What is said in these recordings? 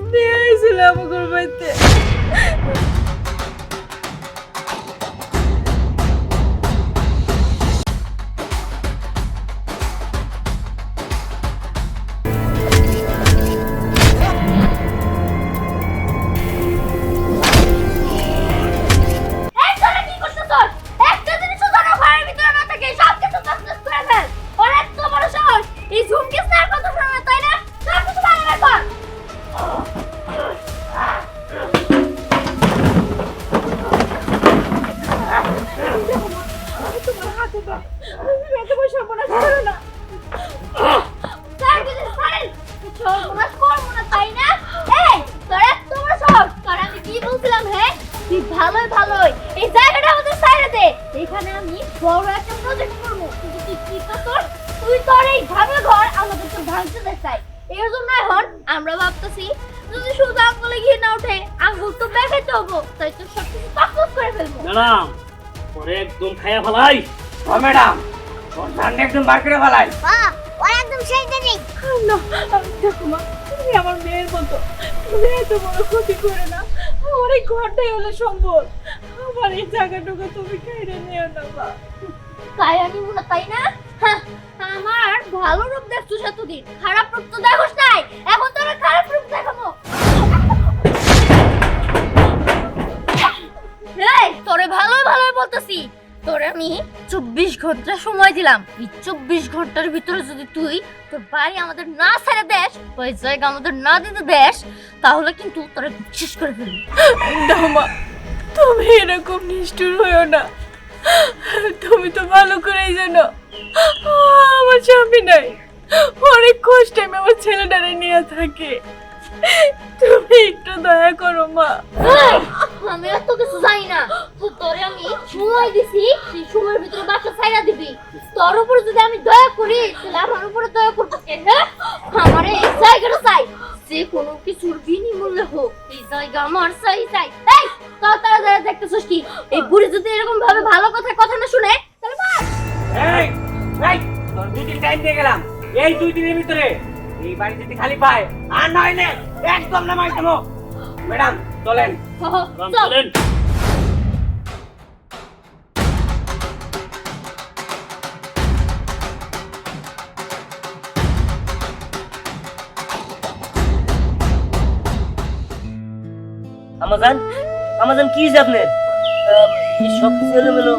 স্নেহা আইছিল আমার বাড়িতে। এখানে আমি বড় একটা প্রজেক্ট করব, কিন্তু তুই কি করছ? তুই তোর এই ভাবে ঘর আমাদের তো ভাঙতে চাই। এর জন্য এখন আমরা ভাবতেছি যদি শুধু আঙ্গুলে ঘি না ওঠে, আঙ্গুল তো দেখাইতে হবো, তাই তো সব কিছু পাকপাক করে ফেলবো। ম্যাডাম পরে একদম খাইয়া ফেলাই। ও ম্যাডাম ওর ধান একদম বার করে ফেলাই। বাহ, ওর একদম শেষ দিন। না, দেখো মা, তুমি আমার মেয়ের মতো, তুমি এত বড় ক্ষতি করে না। আমার এই ঘরটাই হলো সম্বল, আমার এই জায়গাটুকু তুমি কেড়ে নিও না মা। তাই আমি মনে তাই না? হ্যাঁ, আমার ভালো রূপ দেখছিস এতদিন, খারাপ রূপ তো দেখোস নাই। এখন তোর খারাপ রূপ দেখাবো। এই তোরে ভালোই ভালোই বলতেছি, তোরে আমি 24 ঘন্টা সময় দিলাম। এই 24 ঘন্টার ভিতরে যদি তুই তোর বাড়ি আমাদের না ছেড়ে দেস, ওই জায়গা আমাদের না দিতে দেস, তাহলে কিন্তু তোরে শেষ করে ফেলবো। না মা, তুমি এরকম নিষ্ঠুর হইও না। তুমি তো ভালো করেই জানো আমার স্বামী নাই, অনেক কষ্টে আমি আমার ছেলেটারে নিয়ে থাকি। তুমি একটু দয়া করো মা। আমি আর তো কিছু জানি না, তো তোরে আমি সময় দিছি, সেই সময়ের ভিতরে বাসা ছাইরা দিবি। তোর উপর যদি আমি দয়া করি, তাহলে আমার উপরে দয়া করতে কে? হ্যাঁ, আমার এই জায়গাটা চাই, যে কোনো কিছুর বিনিমূল্যে হোক, এই জায়গা আমার চাই। এই তো তারা দেখতেছিস কি, এই বুড়ি যদি এরকম ভাবে ভালো কথা না শুনে, তাহলে বাস। এই এই তোর 2 দিন টাইম দিয়ে গেলাম, এই 2 দিনের ভিতরে এই বাড়ি যদি খালি পায় আর নয় নে একদম নামাই দেবো। ম্যাডাম চলেন। চলেন। আমাজন আমাজন কি হইছে আপনার? এই সব কিছু এলোমেলো,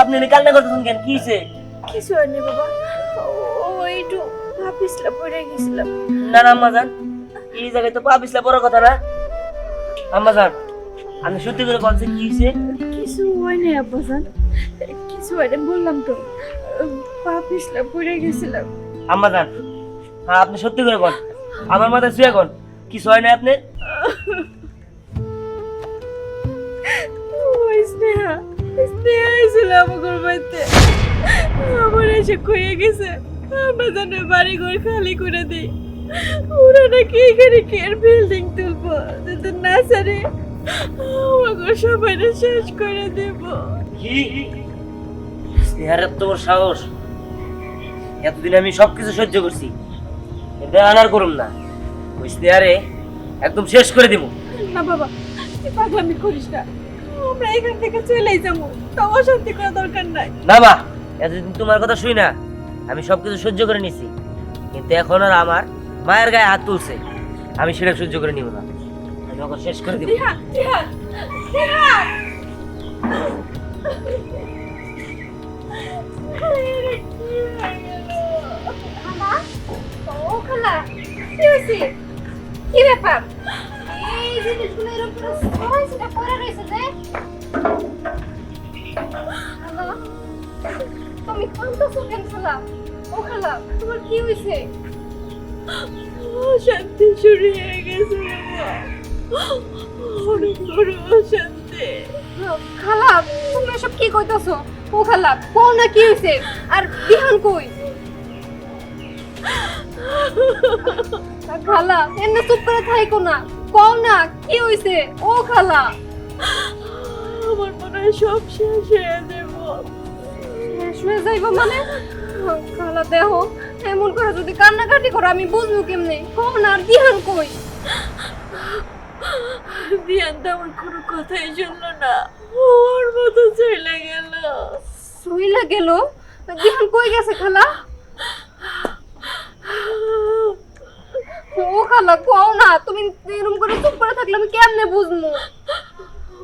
আপনি এনে কান্না করতেছেন কেন? কি হইছে? কিছু হয়নি বাবা, ওই একটু ভাবিসলা পড়ে গেছিলাম। না না আম্মাজান, এই জায়গায় তো পা পিছলা পড়ার কথা না। আম্মাজান আমি সত্যি করে বলছি কি হইছে? কিছু হয়নি আব্বাজান, কিছু হয়নি বললাম তো, পা পিছলা পড়ে গেছিলাম। আম্মাজান হ্যাঁ আপনি সত্যি করে বল, আমার মাথায় শুয়ে কোন কিছু হয় না আপনি? ওই স্নেহা আইছিল আমার বাড়িতে, আমার এসে কয়ে গেছে আমরা যেন বাড়ি ঘর খালি করে দিই। ওরা নাকি এখানে কেয়ার বিল্ডিং তুলবো, যদি না ছাড়ে আমাকে সবাই শেষ করে দেব। কি স্নেহার এত বড় সাহস! এতদিন আমি সবকিছু সহ্য করছি, কিন্তু আনার করুম না, ওই স্নেহারে একদম শেষ করে দিব। না বাবা, তুই পাগলামি করিস না, আমরা এখান থেকে চলেই যাবো, তাও অশান্তি করা দরকার নাই। না মা, এতদিন তোমার কথা শুই না আমি সবকিছু সহ্য করে নিছি, কিন্তু এখন আর আমার মায়ের গায়ে হাত তুলছে, আমি সেটা সহ্য করে নিব না, আমি ওকে শেষ করে দিব। রিহান, রিহান, রিহান! খালা, ও খালা, কি হয়েছে? কি ব্যাপার? এই জিনিসগুলো এরকম সবাই সেটা পড়ে রয়েছে যে। খালা, তুমি কাঁদতেছো কেন খালা? ও খালা, তোমার কি হয়েছে? অশান্তি শুরু হয়ে গেছে বাবা, অনেক বড় অশান্তি। খালা, তুমি এসব কি কইতাছো? ও খালা, কোন না কি হয়েছে? আর বিহান কই? খালা, এমনি চুপ করে থাইকো না, কও না কি হয়েছে? ও খালা, আমার মনে হয় সব শেষ হয়ে দেব। শেষ হয়ে যাইব মানে? খালা দেখো, এমন করে যদি কান্নাকাটি করো আমি বুঝবো কেমনে? কও না, আর বিহান কই? দিয়ান তো আমার কোনো কথাই শুনলো না, ওর মতো চলে গেল। সইলা গেল? দিহান কই গেছে খালা? ও খালা কও না, তুমি এরকম করে চুপ করে থাকলে আমি কেমনে বুঝবো?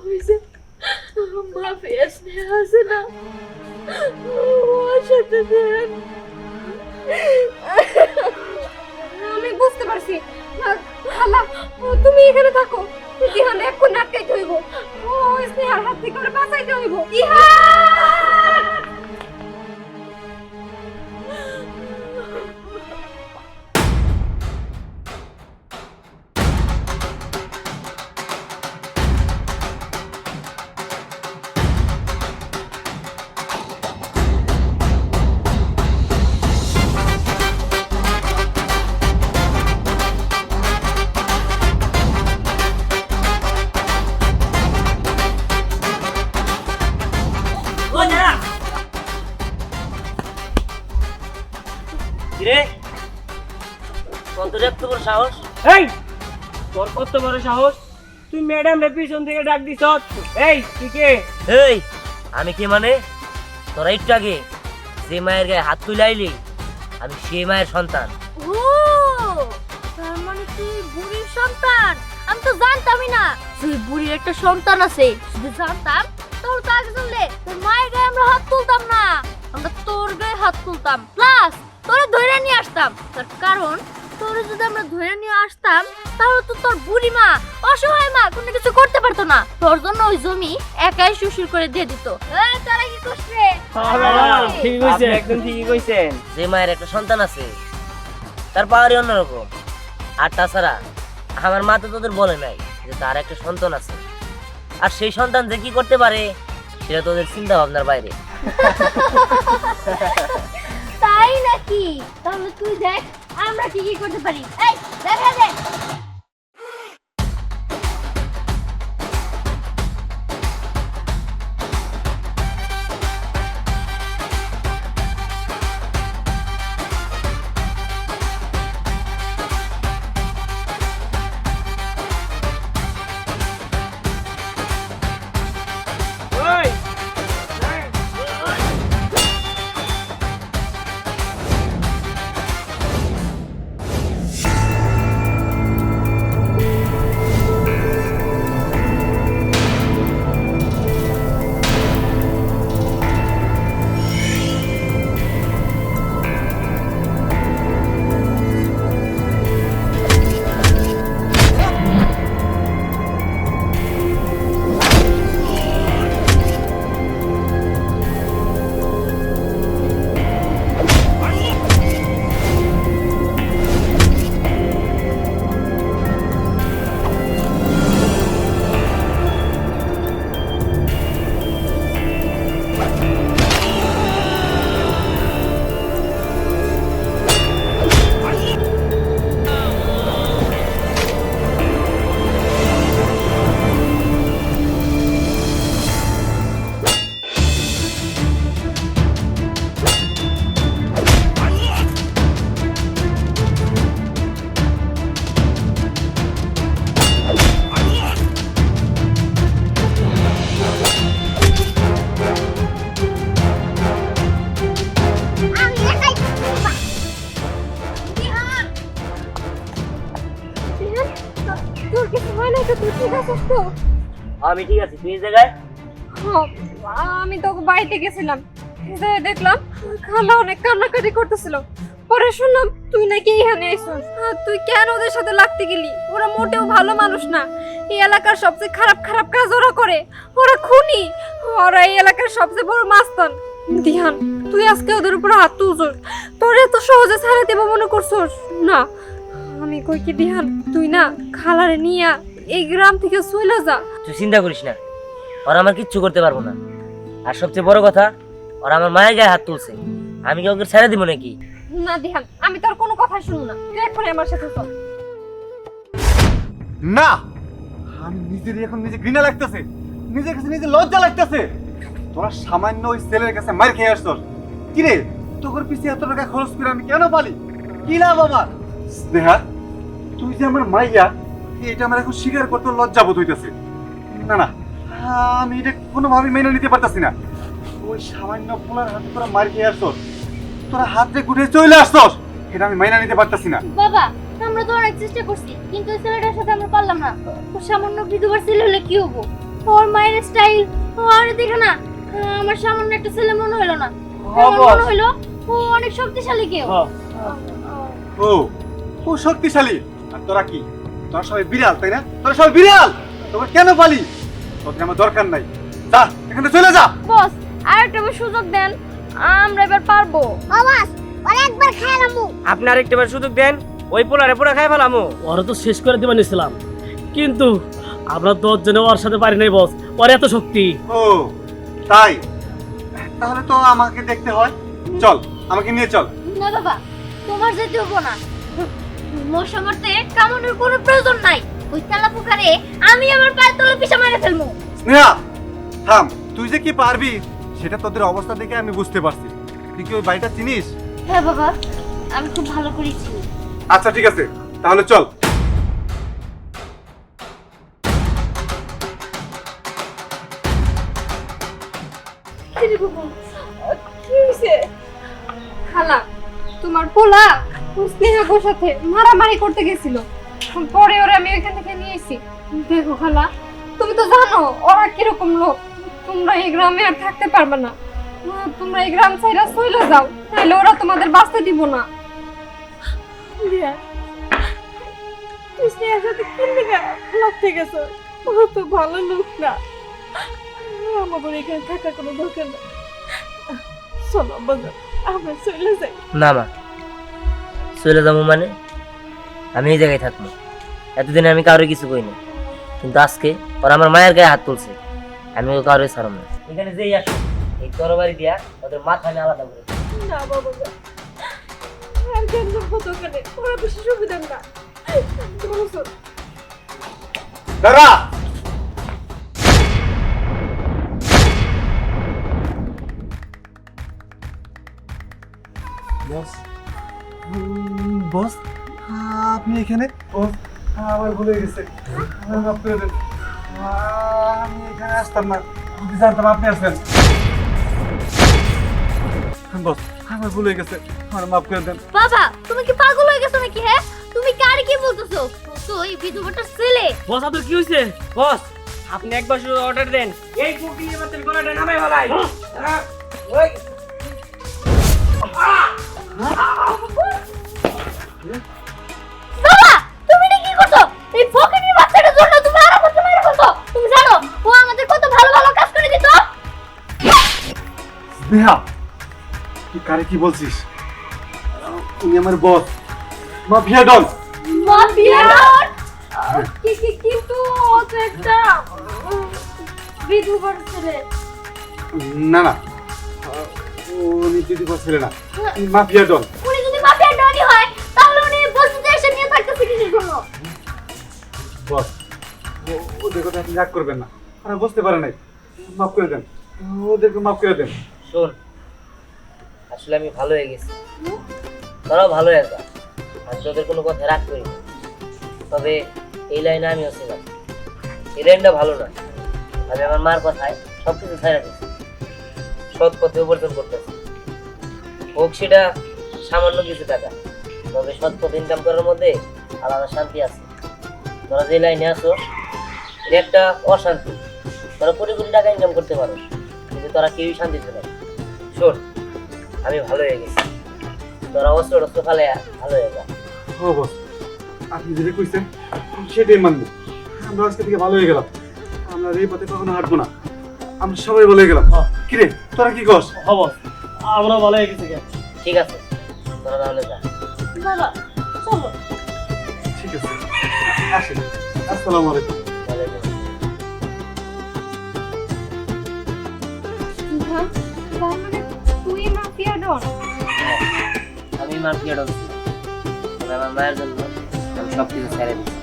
ওই যে মাফিয়া স্নেহা আছে না, ওর সাথে দিয়ান। আমি বুঝতে পারছি। খালা তুমি এখানে থাকো, দিহান এখন আটকাইতে হইব। ও স্নেহার হাত থেকে ওরে বাঁচাইতে হইব। দিহান! কিরে কত এত বড় সাহস? এই তোর কত বড় সাহস, তুই ম্যাডাম রে পিছন থেকে ডাক দিছ? এই তুই কে? এই আমি কে মানে? তোরা একটু আগে যে মায়ের গায়ে হাত তুলে আইলি, আমি সেই মায়ের সন্তান। ও তার মানে তুই বুড়ির সন্তান? আমি তো জানতামই না তুই বুড়ির একটা সন্তান আছে। যদি জানতাম তাহলে তো আগে জানলে তোর মায়ের গায়ে আমরা হাত তুলতাম না, আমরা তোর গায়ে হাত তুলতাম, প্লাস তোরে ধরে নিয়ে আসতাম। তার কারণ তোরে যদি আমরা ধরে নিয়ে আসতাম তাহলে তো তোর বুড়ি মা, অসহায় মা কোনো কিছু করতে পারতো না, তোর জন্য ওই জমি একাই শ্বশুর করে দিয়ে দিত। তারা কি করছে? ঠিক কইছেন, একদম ঠিকই কইছেন। যে মায়ের একটা সন্তান আছে তার পাওয়ারই অন্যরকম। আর তাছাড়া আমার মা তো তোদের বলে নাই যে তার একটা সন্তান আছে, আর সেই সন্তান যে কি করতে পারে সেটা তোদের চিন্তা ভাবনার বাইরে। তাই নাকি? তাহলে তুই দেখ আমরা কি কি করতে পারি। এই দেখা দে। ওই তোর কিছু হয় না তো? তুই ঠিক আছিস তো? আমি ঠিক আছি, তুই এই জায়গায়? আমি তো বাড়িতে গেছিলাম, দেখলাম খালা অনেক কান্নাকাটি করতেছিল। পরে শুনলাম তুই নাকি এখানে আইছিস। তুই কেন ওদের সাথে লাগতে গেলি? ওরা মোটেও ভালো মানুষ না। এই এলাকার সবচেয়ে খারাপ খারাপ কাজ ওরা করে। ওরা খুনি, ওরা এই এলাকার সবচেয়ে বড় মাস্তান। দিহান, তুই আজকে ওদের উপর হাত তুলছিস, তোর এত সহজে ছাড়া দেবো মনে করছিস? না, আমি কই কি দিহান, তুই না খালারে নিয়া এই গ্রাম থেকে চলে যা। তুই চিন্তা করিস না, ওরা আমার কিচ্ছু করতে পারবো না। আর সবচেয়ে বড় কথা, ওরা আমার মায়ের গায়ে হাত তুলছে, আমি কি ওকে ছেড়ে দিব নাকি? না দিহান, আমি তোর কোনো কথা শুনবো না, তুই এক্ষুনি আমার সাথে চল। না, আমি নিজের এখন নিজে ঘৃণা লাগতেছে, নিজের কাছে নিজে লজ্জা লাগতেছে। তোরা সামান্য ওই ছেলের কাছে মার খেয়ে আসছস। কিরে, তোর পিছিয়ে এত টাকা খরচ করে আমি কেন পালি? কি লাভ আমার? স্নেহা, তুই যে আমার মাইয়া, এটা আমার এখন স্বীকার করতে লজ্জা বোধ হইতেছে। না না, আমি এটা কোনোভাবে মেনে নিতে পারতাছি না। ওই সামান্য পোলার হাতে তোরা মার খেয়ে আসছস, তোরা হাতে গুটে চলে আসছস, এটা আমি মেনে নিতে পারতাছি না। বাবা আমরা তো অনেক চেষ্টা করছি কিন্তু ওই ছেলেটার সাথে আমরা পারলাম না। ও সামান্য বিধবার ছেলে হলে কি হবো? ওর মায়ের স্টাইল আর দেখে না আমার সামান্য একটা ছেলে মনে হলো না। আমার মনে হলো ও অনেক শক্তিশালী কেউ। ও ও শক্তিশালী, আর তোরা কি? তোরা সবাই বিড়াল, তাই না? তোরা সবাই বিড়াল, তোরা কেন পালি? তোদের আমার দরকার নাই, যা এখান থেকে চলে যা। বস আর একটা সুযোগ দেন, আমরা এবার পারবো। বাবাস অনেকবার খেলামু। আপনি আরেকটাবার সুযোগ দেন, ওই পোলারে পুরো খাই ফেলামু। ওরা তো শেষ করে দিবা নিছিলাম, কিন্তু আমরা 10 জনে ওর সাথে পারি নাই বস, ওর এত শক্তি। ও তাই, তাহলে তো আমাকে দেখতে হয়। চল আমাকে নিয়ে চল। না বাবা তোমার যেতে হবো না। মোর সামর্থ্যে কামনের কোনো প্রয়োজন নাই। ওই তেলা পোকারে আমি আমার পায়ের তলে পিষে মেরে ফেলবো। স্নেহা থাম, তুই যে কি পারবি সেটা তোদের অবস্থা দেখে আমি বুঝতে পারছি। তুই কি ওই বাড়িটা চিনিস? হ্যাঁ বাবা আমি খুব ভালো করেছি। আচ্ছা ঠিক আছে, তাহলে চল। কি হইছে? খালা তোমার পোলা ওই স্নেহার সাথে মারামারি করতে গেছিল, পরে ওরা আমি ওইখান থেকে নিয়ে এসেছি। দেখো খালা তুমি তো জানো ওরা কিরকম লোক, তোমরা এই গ্রামে আর থাকতে পারবে না। তোমরা এই গ্রাম ছাইরা চলে যাও, তাহলে ওরা তোমাদের বাঁচতে দিব না। রিয়া, তুই স্নেহার সাথে কি লেগে লাগতে গেছো? ও তো ভালো লোক না, আমাদের এখানে থাকার কোনো দরকার নেই। চলো বাজার, আমরা চলে যাই। না মা, চলে যাবো মানে? আমি এই জায়গায় থাকবো। এতদিনে আমি কারোর কিছু কইনি, কিন্তু আজকে ওরা আমার মায়ের গায়ে হাত তুলছে, আমি ও কারোর ছাড়ব না। এখানে যেই আসো এই তরবারি দিয়া ওদের মাথা আমি আলাদা করে দেব। না বাবা, আর কেন দোকানে ওরা বেশি সুবিধা না। দাঁড়া, বস। বস আপনি এখানে? বস আমার ভুলে গেছে, আমার মাফ করে দেন। আমি এখানে আসতাম না, যদি জানতাম আপনি আসবেন। বস আমার ভুলে গেছে, আমার মাফ করে দেন। বাবা তুমি কি পাগল হয়ে গেছো নাকি? হ্যাঁ তুমি কারে কি বলতেছো? তো এই বিধবাটার ছেলে। বস আপনার কি হয়েছে? বস আপনি একবার শুধু অর্ডার দেন, এই কুকি এবার তুমি গলাটা নামাই ফেলাই। ওই বাবা তুমি এটা কি করছো? এই ফকিনীর বাচ্চাটার জন্য তুমি আরো কত মেরে ফেলছো। তুমি জানো ও আমাদের কত ভালো ভালো কাজ করে দিত। স্নেহা তুই কারে কি বলছিস? উনি আমার বস, মাফিয়া ডন। মাফিয়া কিন্তু ও তো একটা বিধবার ছেলে। না না, উনি যদি বস ছিলেন না, মাফিয়া ডন। উনি যদি মাফিয়া ডনই হয় তাহলে উনি বলতে এসে নিয়ে থাকতেছে কিসের জন্য? বস ওদের কথা আপনি রাগ করবেন না, ওরা বুঝতে পারে নাই, মাফ করে দেন, ওদেরকে মাফ করে দেন। শোন, আসলে আমি ভালো হয়ে গেছি, তোরাও ভালো হয়ে যা। আমি তোদের কোনো কথা রাগ করি না, তবে এই লাইনে আমিও ছিলাম। এই লাইনটা ভালো না। আমি আমার মার কথায় সবকিছু ছাড়া দিচ্ছি, সৎ পথে উপার্জন করতেছি। হোক সেটা সামান্য কিছু টাকা, তবে সৎ পথে ইনকাম করার মধ্যে আলাদা শান্তি আছে। তোরা যে লাইনে আসো এটা একটা অশান্তি। তোরা কোটি কোটি টাকা ইনকাম করতে পারো, কিন্তু তোরা কেউই শান্তিতে নাই। শোন, আমি ভালো হয়ে গেছি, তোরা অস্ত্র টস্ত্র ফালে ভালো হয়ে যা। ও বস আপনি যেটা কইছেন সেটাই মানবো। আমরা আজকে থেকে ভালো হয়ে গেলাম, আমরা এই পথে কখনো হাঁটবো না, আমরা সবাই ভালো হয়ে গেলাম। কিরে তোরা কি কস? হব, আমরা ভালো হয়ে গেছি। ঠিক আছে, তোরা তাহলে যা। বাবা চলো। ঠিক আছে, আসেন। আসসালামু আলাইকুম। ওয়ালাইকুম আসসালাম। তার মানে তুই মাফিয়া ডন? হ্যাঁ, আমি মার পিয়াডন ছিলাম, তবে আমার মায়ের জন্য আমি সব কিছু ছেড়ে দিচ্ছি।